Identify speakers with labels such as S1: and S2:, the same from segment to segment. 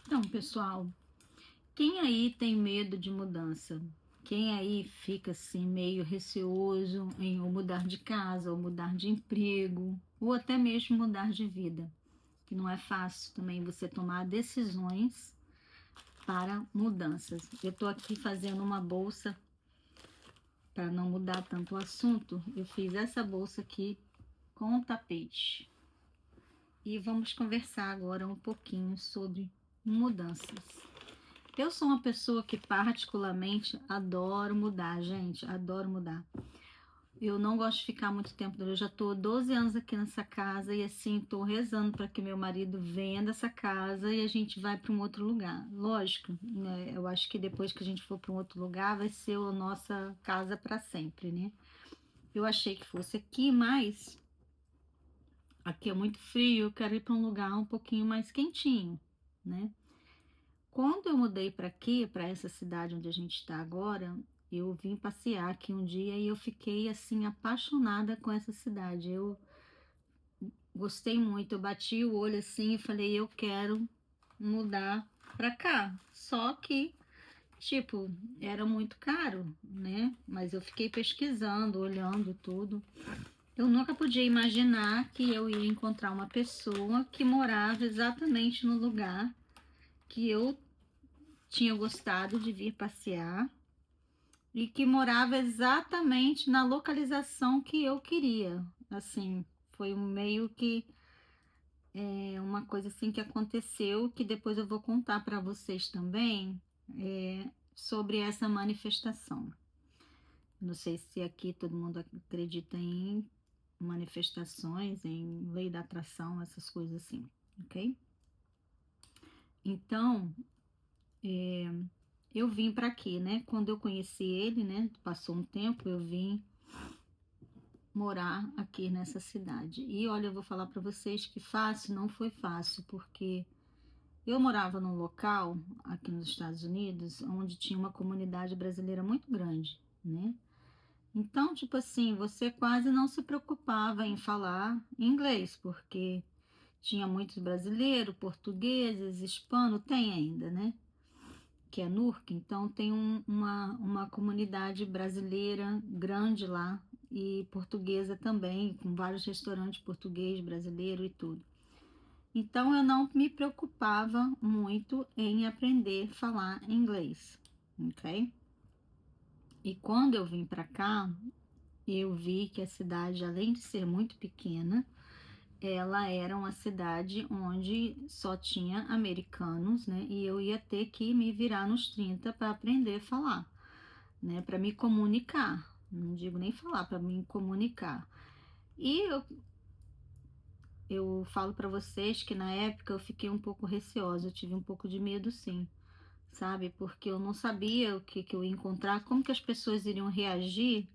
S1: Então, pessoal, quem aí tem medo de mudança? Quem aí fica assim meio receoso em ou mudar de casa, ou mudar de emprego, ou até mesmo mudar de vida? Que não é fácil também você tomar decisões para mudanças. Eu estou aqui fazendo uma bolsa para não mudar tanto o assunto. Eu fiz essa bolsa aqui com tapete. E vamos conversar agora um pouquinho sobre mudanças. Eu sou uma pessoa que particularmente adoro mudar, gente, adoro mudar. Eu não gosto de ficar muito tempo, eu já tô 12 anos aqui nessa casa e assim, tô rezando para que meu marido venda essa casa e a gente vai para um outro lugar. Lógico, né? Eu acho que depois que a gente for para um outro lugar vai ser a nossa casa para sempre, né? Eu achei que fosse aqui, mas aqui é muito frio, eu quero ir para um lugar um pouquinho mais quentinho, né? Quando eu mudei para aqui, para essa cidade onde a gente está agora, eu vim passear aqui um dia e eu fiquei assim apaixonada com essa cidade. Eu gostei muito, eu bati o olho assim e falei, eu quero mudar para cá. Só que, tipo, era muito caro, né? Mas eu fiquei pesquisando, olhando tudo. Eu nunca podia imaginar que eu ia encontrar uma pessoa que morava exatamente no lugar que eu tinha gostado de vir passear e que morava exatamente na localização que eu queria. Assim, foi um meio que uma coisa assim que aconteceu que depois eu vou contar para vocês também sobre essa manifestação. Não sei se aqui todo mundo acredita em manifestações, em lei da atração, essas coisas assim, ok? Então, eu vim para aqui, né? Quando eu conheci ele, né? Passou um tempo, eu vim morar aqui nessa cidade. E olha, eu vou falar para vocês que fácil não foi fácil, porque eu morava num local aqui nos Estados Unidos onde tinha uma comunidade brasileira muito grande, né? Então, tipo assim, você quase não se preocupava em falar inglês, porque tinha muitos brasileiros, portugueses, hispano, tem ainda, né? Que é Nurk, então tem uma comunidade brasileira grande lá e portuguesa também, com vários restaurantes português, brasileiro e tudo. Então eu não me preocupava muito em aprender a falar inglês, ok? E quando eu vim para cá, eu vi que a cidade, além de ser muito pequena, ela era uma cidade onde só tinha americanos, né? E eu ia ter que me virar nos 30 para aprender a falar, né? Para me comunicar. Não digo nem falar, para me comunicar. E eu falo para vocês que na época eu fiquei um pouco receosa, eu tive um pouco de medo, sim, sabe? Porque eu não sabia o que, que eu ia encontrar, como que as pessoas iriam reagir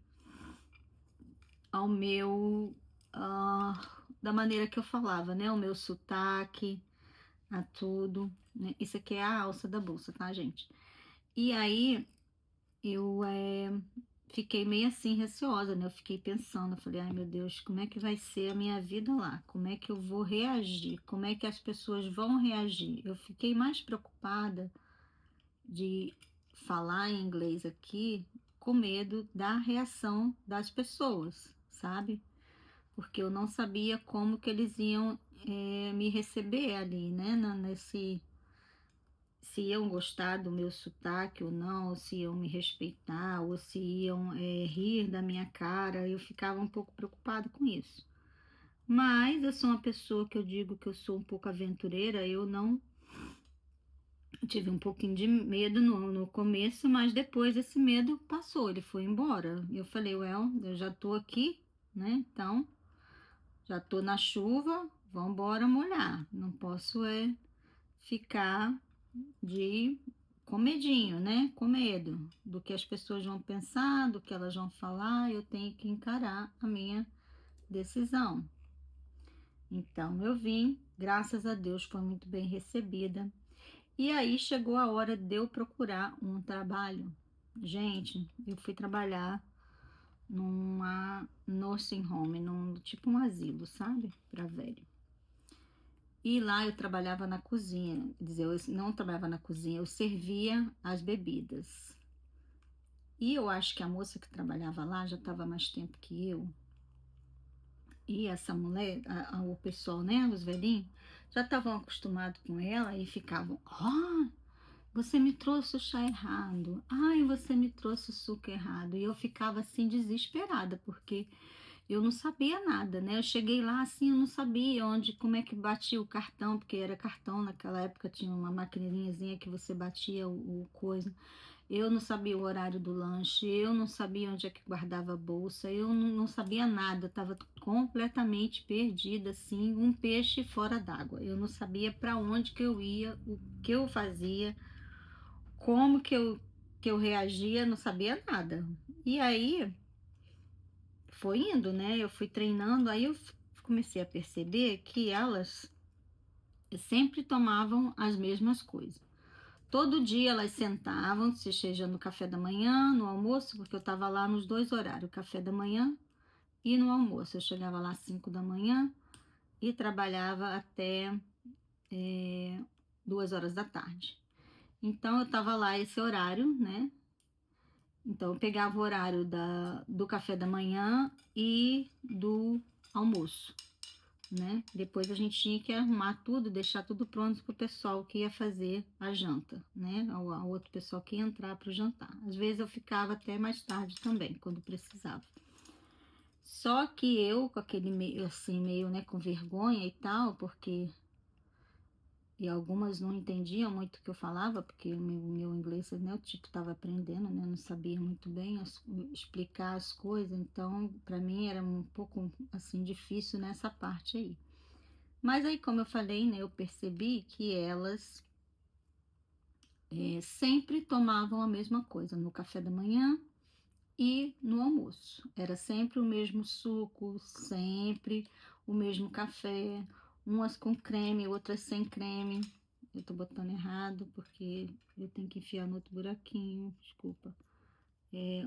S1: ao meu, da maneira que eu falava, né? O meu sotaque, a tudo, né? Isso aqui é a alça da bolsa, tá, gente? E aí eu fiquei meio assim receosa, né? Eu fiquei pensando, eu falei, ai meu Deus, como é que vai ser a minha vida lá? Como é que eu vou reagir? Como é que as pessoas vão reagir? Eu fiquei mais preocupada de falar em inglês aqui com medo da reação das pessoas, sabe? Porque eu não sabia como que eles iam me receber ali, né? Nesse se iam gostar do meu sotaque ou não, ou se iam me respeitar, ou se iam rir da minha cara, eu ficava um pouco preocupada com isso. Mas eu sou uma pessoa que eu digo que eu sou um pouco aventureira, eu não tive um pouquinho de medo no começo, mas depois esse medo passou, ele foi embora. Eu falei, well, eu já tô aqui, né? Então, já tô na chuva, vamos embora molhar. Não posso ficar de com medinho, né? Com medo do que as pessoas vão pensar, do que elas vão falar, eu tenho que encarar a minha decisão. Então eu vim, graças a Deus foi muito bem recebida. E aí chegou a hora de eu procurar um trabalho. Gente, eu fui trabalhar numa nursing home, num tipo um asilo, sabe? Para velho. E lá eu trabalhava na cozinha, quer dizer, eu não trabalhava na cozinha, eu servia as bebidas. E eu acho que a moça que trabalhava lá já estava mais tempo que eu. E essa mulher, o pessoal, né, os velhinhos, já estavam acostumados com ela e ficavam, você me trouxe o chá errado. Ai, você me trouxe o suco errado. E eu ficava assim desesperada, porque eu não sabia nada, né? Eu cheguei lá assim, eu não sabia onde, como é que batia o cartão, porque era cartão naquela época, tinha uma maquininhazinha que você batia o coisa. Eu não sabia o horário do lanche, eu não sabia onde é que guardava a bolsa, eu não sabia nada, estava completamente perdida, assim, um peixe fora d'água. Eu não sabia para onde que eu ia, o que eu fazia, como que eu reagia, não sabia nada. E aí foi indo, né? Eu fui treinando, aí eu comecei a perceber que elas sempre tomavam as mesmas coisas. Todo dia elas sentavam, seja no café da manhã, no almoço, porque eu estava lá nos dois horários, café da manhã e no almoço. Eu chegava lá às 5 da manhã e trabalhava até 2 horas da tarde. Então eu estava lá esse horário, né? Então eu pegava o horário do café da manhã e do almoço, né? Depois a gente tinha que arrumar tudo, deixar tudo pronto para o pessoal que ia fazer a janta, né? O outro pessoal que ia entrar para o jantar. Às vezes eu ficava até mais tarde também, quando precisava. Só que eu, com aquele meio assim, meio, né, com vergonha e tal, porque e algumas não entendiam muito o que eu falava, porque o meu inglês, né, eu tipo estava aprendendo, né, não sabia muito bem explicar as coisas, então para mim era um pouco assim difícil nessa parte aí. Mas aí, como eu falei, né, eu percebi que elas sempre tomavam a mesma coisa no café da manhã e no almoço. Era sempre o mesmo suco, sempre o mesmo café, umas com creme, outras sem creme. Eu tô botando errado porque eu tenho que enfiar no outro buraquinho, desculpa.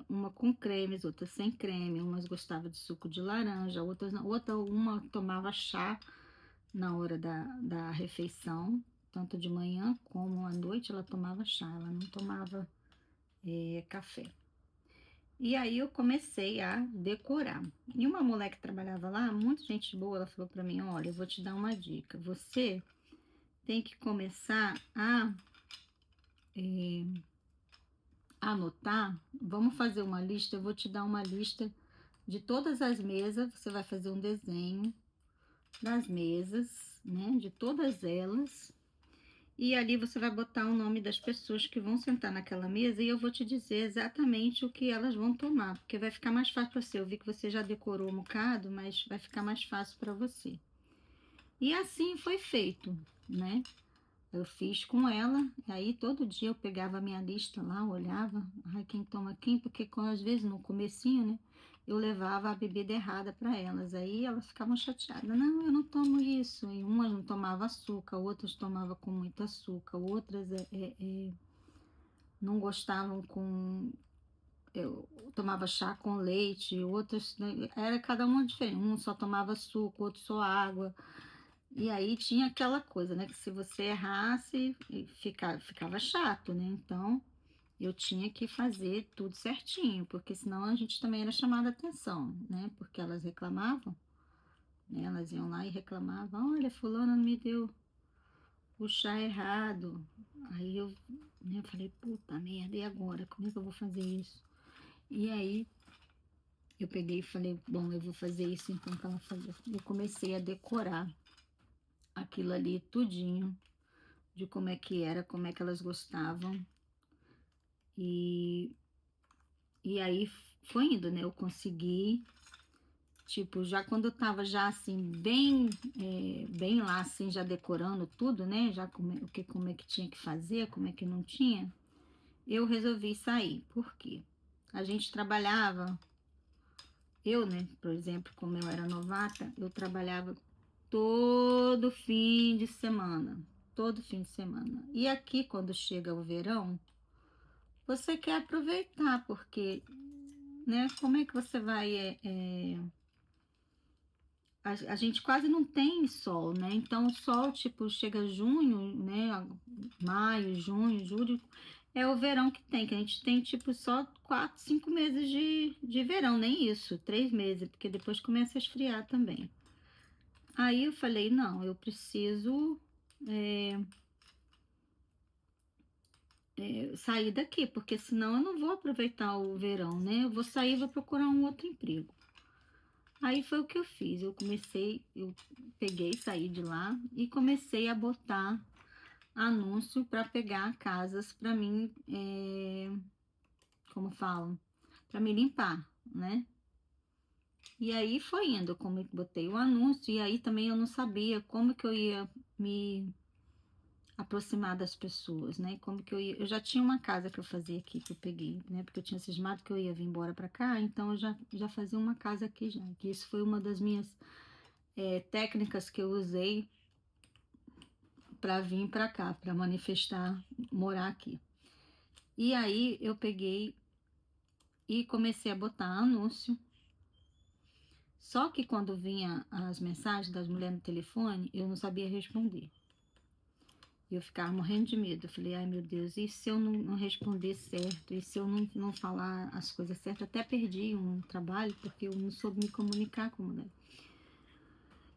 S1: Uma com cremes, outras sem creme, umas gostavam de suco de laranja, outras não. Uma tomava chá na hora da refeição, tanto de manhã como à noite, ela tomava chá, ela não tomava café. E aí eu comecei a decorar. E uma mulher que trabalhava lá, muita gente boa, ela falou para mim, olha, eu vou te dar uma dica, você tem que começar a anotar, vamos fazer uma lista, eu vou te dar uma lista de todas as mesas, você vai fazer um desenho das mesas, né, de todas elas, e ali você vai botar o nome das pessoas que vão sentar naquela mesa e eu vou te dizer exatamente o que elas vão tomar, porque vai ficar mais fácil para você. Eu vi que você já decorou um bocado, mas vai ficar mais fácil para você. E assim foi feito, né? Eu fiz com ela, e aí todo dia eu pegava a minha lista lá, olhava, ai, quem toma quem, porque às vezes no comecinho, né, eu levava a bebida errada para elas, aí elas ficavam chateadas, não, eu não tomo isso, e umas não tomavam açúcar, outras tomavam com muito açúcar, outras não gostavam com, eu tomava chá com leite, outras, né, era cada uma diferente, um só tomava suco, outro só água, e aí tinha aquela coisa, né? Que se você errasse, ficava chato, né? Então eu tinha que fazer tudo certinho, porque senão a gente também era chamada a atenção, né? Porque elas reclamavam, né? Elas iam lá e reclamavam: olha, fulana me deu o chá errado. Aí eu, né, falei: puta merda, e agora? Como é que eu vou fazer isso? E aí eu peguei e falei: bom, eu vou fazer isso então que ela falou. Eu comecei a decorar aquilo ali tudinho de como é que era, como é que elas gostavam. E, e aí foi indo, né? Eu consegui, tipo, já quando eu tava já assim, bem lá, assim, já decorando tudo, né? Já como é que tinha que fazer, como é que não tinha, eu resolvi sair. Por quê? A gente trabalhava, eu, né, por exemplo, como eu era novata, eu trabalhava todo fim de semana. Todo fim de semana. E aqui, quando chega o verão, você quer aproveitar, porque, né, como é que você vai a gente quase não tem sol, né? Então, o sol, tipo, chega junho, né? Maio, junho, julho, é o verão que tem, que a gente tem, tipo, só 4, 5 meses de verão, nem isso, 3 meses, porque depois começa a esfriar também. Aí eu falei, não, eu preciso sair daqui, porque senão eu não vou aproveitar o verão, né? Eu vou sair e vou procurar um outro emprego. Aí foi o que eu fiz. Eu peguei, saí de lá e comecei a botar anúncio para pegar casas para mim, como falam, para me limpar, né? E aí foi indo, como eu botei o anúncio, e aí também eu não sabia como que eu ia me aproximar das pessoas, né? Como que eu ia. Eu já tinha uma casa que eu fazia aqui, que eu peguei, né? Porque eu tinha cismado que eu ia vir embora para cá, então eu já fazia uma casa aqui já. Que isso foi uma das minhas técnicas que eu usei para vir para cá, para manifestar, morar aqui. E aí eu peguei e comecei a botar anúncio. Só que quando vinha as mensagens das mulheres no telefone, eu não sabia responder. Eu ficava morrendo de medo. Eu falei, ai meu Deus, e se eu não responder certo? E se eu não falar as coisas certas? Até perdi um trabalho porque eu não soube me comunicar com a mulher.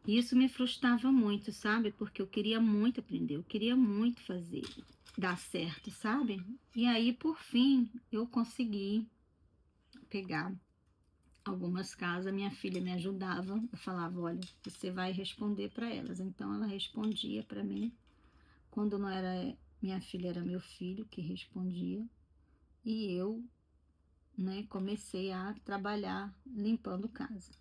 S1: E isso me frustrava muito, sabe? Porque eu queria muito aprender, eu queria muito fazer, dar certo, sabe? E aí, por fim, eu consegui pegar algumas casas. Minha filha me ajudava, eu falava, olha, você vai responder para elas. Então, ela respondia para mim. Quando não era minha filha, era meu filho que respondia. E eu, né, comecei a trabalhar limpando casa.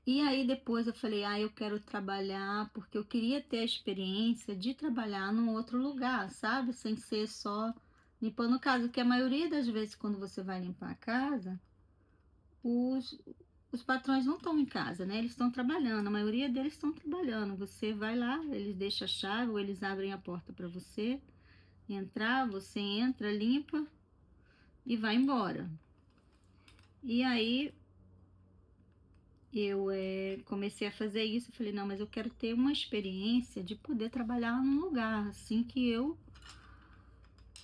S1: E aí depois eu falei, eu quero trabalhar, porque eu queria ter a experiência de trabalhar num outro lugar, sabe? Sem ser só limpando casa, porque a maioria das vezes quando você vai limpar a casa, os, os patrões não estão em casa, né? Eles estão trabalhando, a maioria deles estão trabalhando. Você vai lá, eles deixam a chave ou eles abrem a porta para você entrar, você entra, limpa e vai embora. E aí eu comecei a fazer isso, falei, não, mas eu quero ter uma experiência de poder trabalhar num lugar, assim que eu,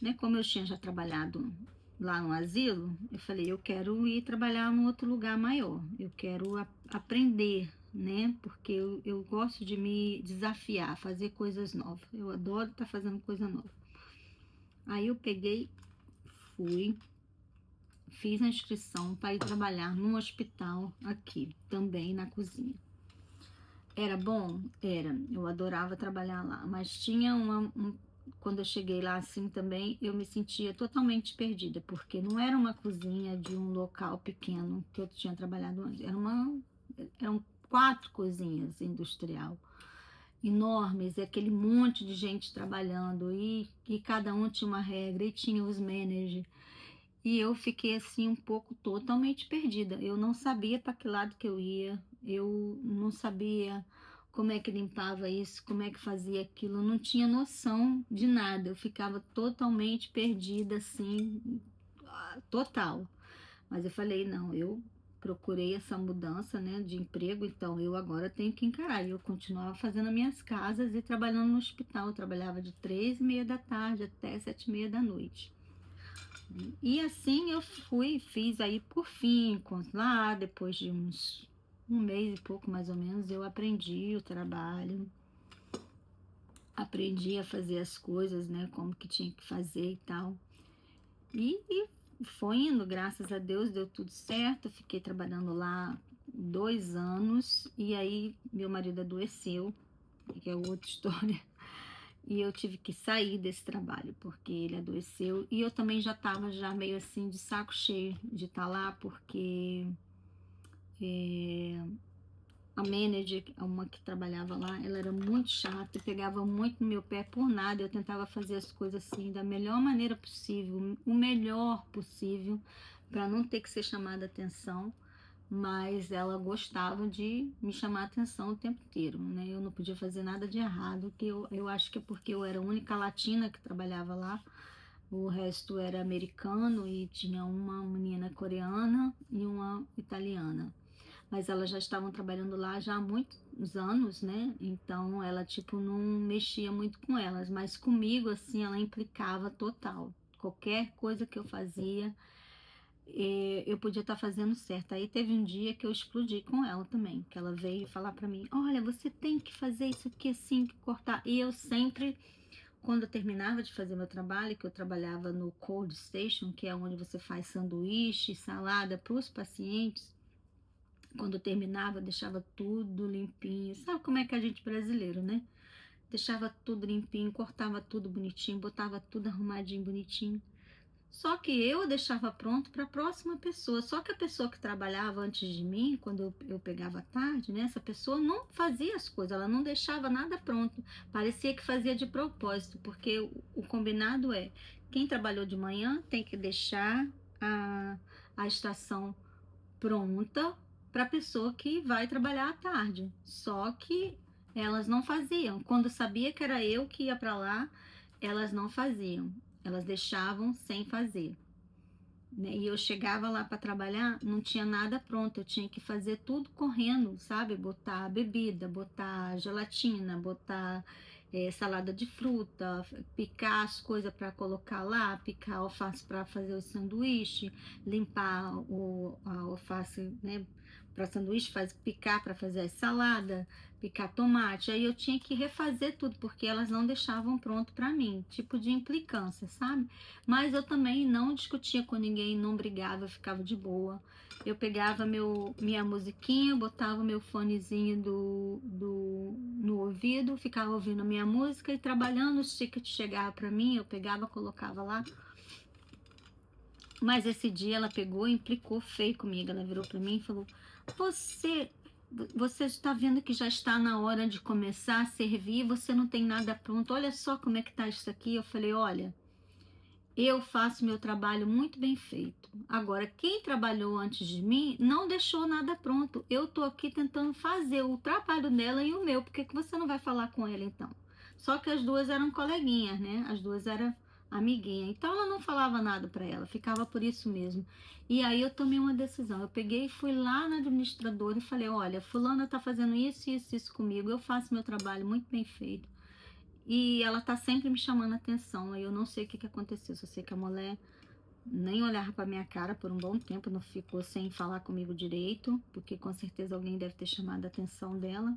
S1: né, como eu tinha já trabalhado lá no asilo, eu falei, eu quero ir trabalhar num outro lugar maior, eu quero aprender, né, porque eu gosto de me desafiar, fazer coisas novas, eu adoro estar fazendo coisa nova. Aí eu peguei, fui, fiz a inscrição para ir trabalhar num hospital aqui, também na cozinha. Era bom? Era. Eu adorava trabalhar lá. Mas tinha quando eu cheguei lá assim também, eu me sentia totalmente perdida, porque não era uma cozinha de um local pequeno que eu tinha trabalhado antes. Eram 4 cozinhas industrial enormes, e aquele monte de gente trabalhando, e cada um tinha uma regra, e tinha os managers. E eu fiquei assim um pouco totalmente perdida. Eu não sabia para que lado que eu ia, eu não sabia como é que limpava isso, como é que fazia aquilo, eu não tinha noção de nada. Eu ficava totalmente perdida assim, total. Mas eu falei, não, eu procurei essa mudança, né, de emprego, então eu agora tenho que encarar. E eu continuava fazendo as minhas casas e trabalhando no hospital. Eu trabalhava de 3h30 da tarde até 7h30 da noite. E assim eu fiz aí por fim, lá depois de um mês e pouco mais ou menos, eu aprendi o trabalho, aprendi a fazer as coisas, né, como que tinha que fazer e tal. E foi indo, graças a Deus, deu tudo certo. Fiquei trabalhando lá 2 anos e aí meu marido adoeceu, que é outra história. E eu tive que sair desse trabalho, porque ele adoeceu. E eu também já estava já meio assim de saco cheio de estar lá, porque a manager, uma que trabalhava lá, ela era muito chata e pegava muito no meu pé por nada. Eu tentava fazer as coisas assim da melhor maneira possível, o melhor possível, para não ter que ser chamada atenção. Mas ela gostava de me chamar a atenção o tempo inteiro, né? Eu não podia fazer nada de errado, que eu acho que é porque eu era a única latina que trabalhava lá, o resto era americano e tinha uma menina coreana e uma italiana. mas elas já estavam trabalhando lá já há muitos anos, né? Então ela tipo não mexia muito com elas, mas comigo assim ela implicava total. Qualquer coisa que eu fazia, eu podia estar fazendo certo. Aí teve um dia que eu explodi com ela também, que ela veio falar para mim: "Olha, você tem que fazer isso aqui assim, que cortar". E eu sempre, quando eu terminava de fazer meu trabalho, que eu trabalhava no cold station, que é onde você faz sanduíche, salada para os pacientes, quando eu terminava, eu deixava tudo limpinho. Sabe como é que é a gente brasileiro, né? Deixava tudo limpinho, cortava tudo bonitinho, botava tudo arrumadinho, bonitinho. Só que eu deixava pronto para a próxima pessoa. Só que a pessoa que trabalhava antes de mim, quando eu pegava à tarde, né? Essa pessoa não fazia as coisas, ela não deixava nada pronto. Parecia que fazia de propósito, porque o combinado é: quem trabalhou de manhã tem que deixar a estação pronta para a pessoa que vai trabalhar à tarde. Só que elas não faziam. Quando sabia que era eu que ia para lá, elas não faziam. Elas deixavam sem fazer, né? E eu chegava lá para trabalhar, não tinha nada pronto, eu tinha que fazer tudo correndo, sabe? Botar bebida, botar gelatina, botar salada de fruta, picar as coisas para colocar lá, picar alface para fazer o sanduíche, limpar a alface, né? Para sanduíche, picar para fazer a salada, picar tomate. Aí eu tinha que refazer tudo, porque elas não deixavam pronto para mim, tipo de implicância, sabe? Mas eu também não discutia com ninguém, não brigava, eu ficava de boa. Eu pegava minha musiquinha, botava meu fonezinho no ouvido, ficava ouvindo a minha música e trabalhando. Os tickets chegavam para mim, eu pegava, colocava lá. Mas esse dia ela pegou e implicou feio comigo. Ela virou para mim e falou: Você, você está vendo que já está na hora de começar a servir, você não tem nada pronto. Olha só como é que tá isso aqui. Eu falei: Olha, eu faço meu trabalho muito bem feito. Agora, quem trabalhou antes de mim não deixou nada pronto. Eu tô aqui tentando fazer o trabalho dela e o meu. Por que que você não vai falar com ela então? Só que as duas eram coleguinhas, né? As duas eram amiguinhas. Então ela não falava nada para ela, ficava por isso mesmo. E aí eu tomei uma decisão. Eu peguei e fui lá na administradora e falei: Olha, fulana tá fazendo isso, isso, isso comigo. Eu faço meu trabalho muito bem feito. E ela tá sempre me chamando a atenção. Aí eu não sei o que que aconteceu. Só sei que a mulher nem olhava pra minha cara por um bom tempo, não ficou sem falar comigo direito, porque com certeza alguém deve ter chamado a atenção dela.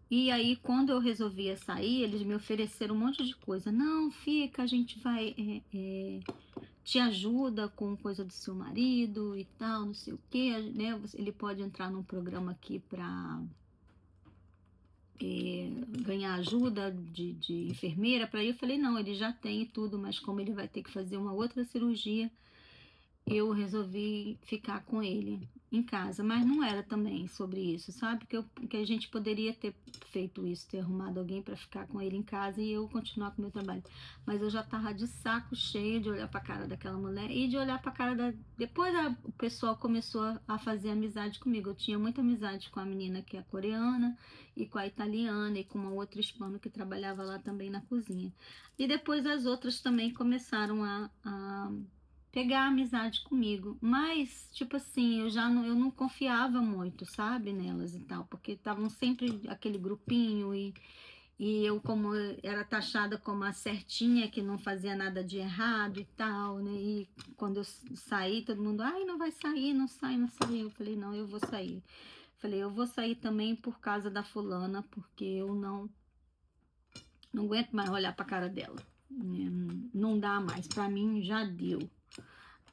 S1: E aí, quando eu resolvia sair, eles me ofereceram um monte de coisa. Não, fica, a gente vai, te ajuda com coisa do seu marido e tal, não sei o quê, né? Ele pode entrar num programa aqui pra ganhar ajuda de enfermeira para ir. Eu falei: não, ele já tem tudo, mas como ele vai ter que fazer uma outra cirurgia, eu resolvi ficar com ele em casa. Mas não era também sobre isso, sabe? Que a gente poderia ter feito isso, ter arrumado alguém para ficar com ele em casa e eu continuar com o meu trabalho. Mas eu já tava de saco cheio de olhar para a cara daquela mulher e de olhar para a cara da. Depois o pessoal começou a fazer amizade comigo. Eu tinha muita amizade com a menina que é coreana e com a italiana e com uma outra hispana que trabalhava lá também na cozinha. E depois as outras também começaram a pegar amizade comigo, mas tipo assim, eu não confiava muito, sabe, nelas e tal, porque estavam sempre aquele grupinho e eu como era taxada como a certinha que não fazia nada de errado e tal, né? E quando eu saí, todo mundo: ai, não vai sair, não sai, não sai. Eu falei: não, eu vou sair. Falei: eu vou sair também por causa da fulana, porque eu não aguento mais olhar para a cara dela, né? Não dá mais, para mim já deu,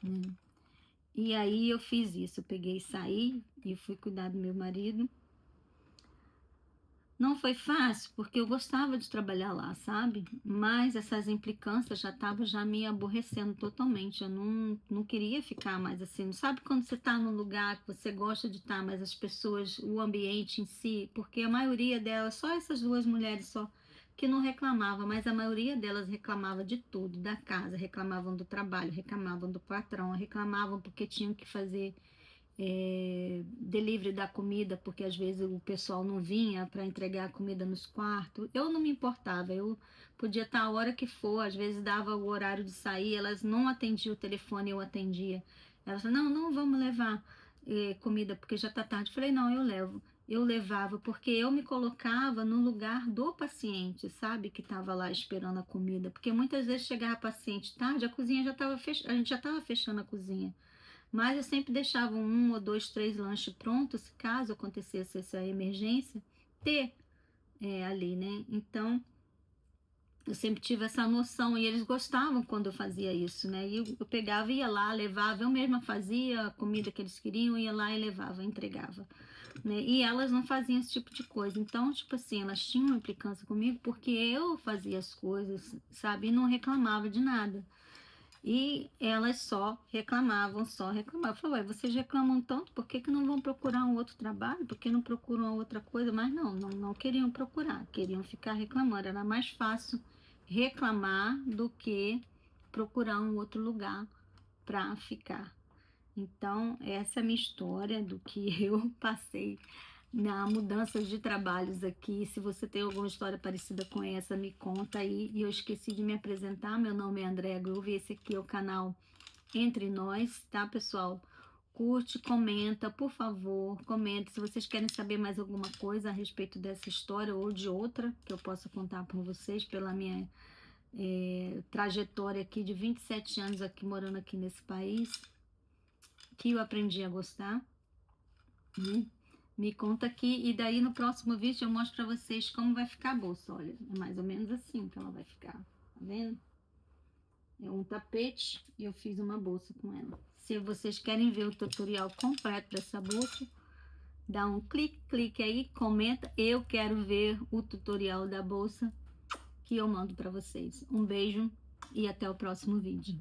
S1: né? E aí eu fiz isso, eu peguei e saí e fui cuidar do meu marido. Não foi fácil, porque eu gostava de trabalhar lá, sabe? Mas essas implicâncias já estavam já me aborrecendo totalmente. Eu não queria ficar mais assim. Sabe quando você está num lugar que você gosta de estar, mas as pessoas, o ambiente em si, porque a maioria delas, só essas duas mulheres só que não reclamavam, mas a maioria delas reclamava de tudo, da casa, reclamavam do trabalho, reclamavam do patrão, reclamavam porque tinham que fazer delivery da comida, porque às vezes o pessoal não vinha para entregar a comida nos quartos. Eu não me importava, eu podia estar a hora que for, às vezes dava o horário de sair, elas não atendiam o telefone, eu atendia. Elas falavam: não, não vamos levar. comida porque já tá tarde. Falei, não, eu levo. Eu levava porque eu me colocava no lugar do paciente, sabe, que estava lá esperando a comida, porque muitas vezes chegava paciente tarde, a cozinha já estava a gente já estava fechando a cozinha, mas eu sempre deixava um ou dois, três lanches prontos, caso acontecesse essa emergência, ter ali, né? Então eu sempre tive essa noção e eles gostavam quando eu fazia isso, né? E eu pegava, ia lá, levava, eu mesma fazia a comida que eles queriam, ia lá e levava, entregava, né? E elas não faziam esse tipo de coisa. Então, tipo assim, elas tinham implicância comigo porque eu fazia as coisas, sabe? E não reclamava de nada. E elas só reclamavam, só reclamavam. Eu falei, ué, vocês reclamam tanto, por que que não vão procurar um outro trabalho? Por que não procuram outra coisa? Mas não queriam procurar, queriam ficar reclamando. Era mais fácil reclamar do que procurar um outro lugar para ficar. Então, essa é a minha história do que eu passei na mudança de trabalhos aqui. Se você tem alguma história parecida com essa, me conta aí. E eu esqueci de me apresentar. Meu nome é Andréa Groove. Esse aqui é o canal Entre Nós, tá, pessoal? Curte, comenta, por favor, comenta. Se vocês querem saber mais alguma coisa a respeito dessa história ou de outra que eu possa contar para vocês pela minha trajetória aqui de 27 anos aqui morando aqui nesse país, que eu aprendi a gostar, né? Me conta aqui e daí no próximo vídeo eu mostro pra vocês como vai ficar a bolsa. Olha, é mais ou menos assim que ela vai ficar, tá vendo? É um tapete e eu fiz uma bolsa com ela. Se vocês querem ver o tutorial completo dessa bolsa, dá um clique aí, comenta. Eu quero ver o tutorial da bolsa que eu mando pra vocês. Um beijo e até o próximo vídeo.